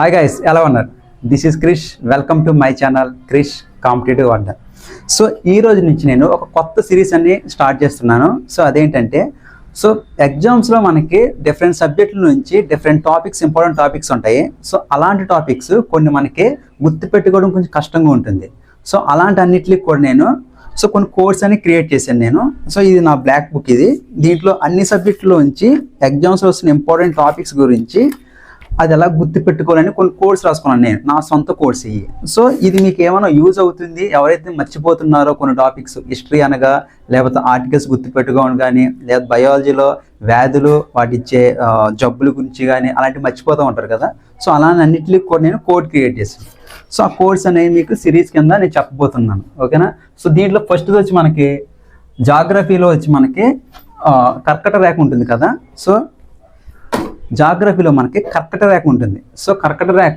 Hi guys, ఎలా ఉన్నారు? This is Krish. Welcome to my channel Krish competitive Adda. So ఈ రోజు నుంచి నేను ఒక కొత్త సిరీస్ అన్ని స్టార్ట్ చేస్తున్నాను. సో అదేంటంటే, సో ఎగ్జామ్స్లో మనకి డిఫరెంట్ సబ్జెక్టుల నుంచి డిఫరెంట్ టాపిక్స్, ఇంపార్టెంట్ టాపిక్స్ ఉంటాయి. సో అలాంటి టాపిక్స్ కొన్ని మనకి గుర్తుపెట్టుకోవడం కొంచెం కష్టంగా ఉంటుంది. సో అలాంటి అన్నిటికి కూడా నేను కొన్ని కోర్స్ అని క్రియేట్ చేశాను నేను. సో ఇది నా బ్లాక్ బుక్. దీంట్లో అన్ని సబ్జెక్టులో నుంచి ఎగ్జామ్స్లో వస్తున్న ఇంపార్టెంట్ టాపిక్స్ గురించి అది ఎలా గుర్తుపెట్టుకోవాలని కొన్ని కోర్స్ రాసుకున్నాను నేను, నా సొంత కోర్స్ ఇవి. సో ఇది మీకు ఏమైనా యూజ్ అవుతుంది. ఎవరైతే మర్చిపోతున్నారో కొన్ని టాపిక్స్, హిస్టరీ అనగా, లేకపోతే ఆర్టికల్స్ గుర్తుపెట్టుకోవడం కానీ, లేదా బయాలజీలో వ్యాధులు వాటి ఇచ్చే జబ్బుల గురించి కానీ అలాంటివి మర్చిపోతూ ఉంటారు కదా. సో అలాంటి అన్నింటికి కూడా నేను కోడ్ క్రియేట్ చేశాను. సో ఆ కోర్స్ అనేది మీకు సిరీస్ కింద నేను చెప్పబోతున్నాను, ఓకేనా. సో దీంట్లో ఫస్ట్ వచ్చి మనకి జాగ్రఫీలో వచ్చి మనకి కర్కట రేఖ ఉంటుంది కదా. సో జాగ్రఫీలో మనకి కర్కట రేఖ ఉంటుంది. సో కర్కట రేఖ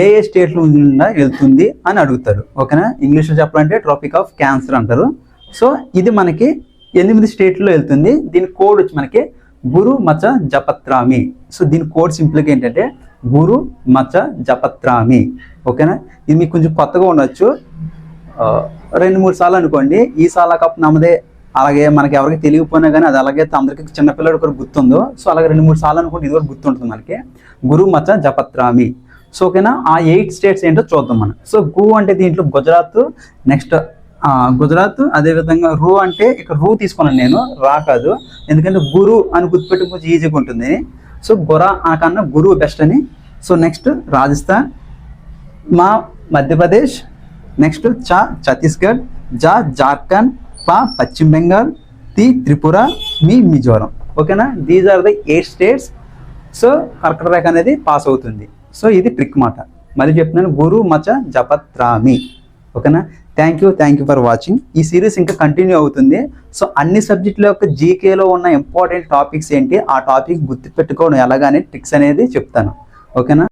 ఏ స్టేట్లో గుండా వెళ్తుంది అని అడుగుతారు, ఓకేనా. ఇంగ్లీష్లో చెప్పాలంటే ట్రాపిక్ ఆఫ్ క్యాన్సర్ అంటారు. సో ఇది మనకి 8 స్టేట్లో వెళ్తుంది. దీని కోడ్ వచ్చి మనకి గురు మచ జపత్రామి. సో దీని కోడ్ సింపుల్గా ఏంటంటే గురు మచ జపత్రామి, ఓకేనా. ఇది మీకు కొంచెం కొత్తగా ఉండొచ్చు, 2-3 సార్లు అనుకోండి. ఈ సాల కప్ నమ్మదే, అలాగే మనకి ఎవరికి తెలియకపోయినా కానీ అది అలాగే అందరికి చిన్నపిల్లడు కూడా గుర్తుందో. సో అలాగే 2-3 సార్లు అనుకుంటే ఇది కూడా గుర్తుంటుంది మనకి. గురు మచ జపత్రామి. సో ఓకేనా. ఆ 8 స్టేట్స్ ఏంటో చూద్దాం మనం. సో గు అంటే దీంట్లో గుజరాత్, నెక్స్ట్ గుజరాత్, అదేవిధంగా రు అంటే ఇక్కడ రు తీసుకున్నాను నేను, రా కాదు, ఎందుకంటే గురు అని గుర్తుపెట్టి కొంచెం ఈజీగా ఉంటుంది. సో గొర అనకన్నా గురువు బెస్ట్ అని. సో నెక్స్ట్ రాజస్థాన్, మా మధ్యప్రదేశ్, నెక్స్ట్ చ ఛత్తీస్గఢ్, జా జార్ఖండ్, పా పశ్చిమ బెంగాల్, తి త్రిపుర, మీ మిజోరం, ఓకేనా. These are the 8 states. So కర్కట రేఖ అనేది పాస్ అవుతుంది. సో ఇది ట్రిక్ మాట. మళ్ళీ చెప్తున్నాను, గురు మచ జపత్రామి, ఓకేనా. Thank you for watching. ఈ సిరీస్ ఇంకా కంటిన్యూ అవుతుంది. సో అన్ని సబ్జెక్టుల యొక్క జీకేలో ఉన్న ఇంపార్టెంట్ టాపిక్స్ ఏంటి, ఆ టాపిక్ గుర్తుపెట్టుకోవడం ఎలాగానే ట్రిక్స్ అనేది చెప్తాను, ఓకేనా.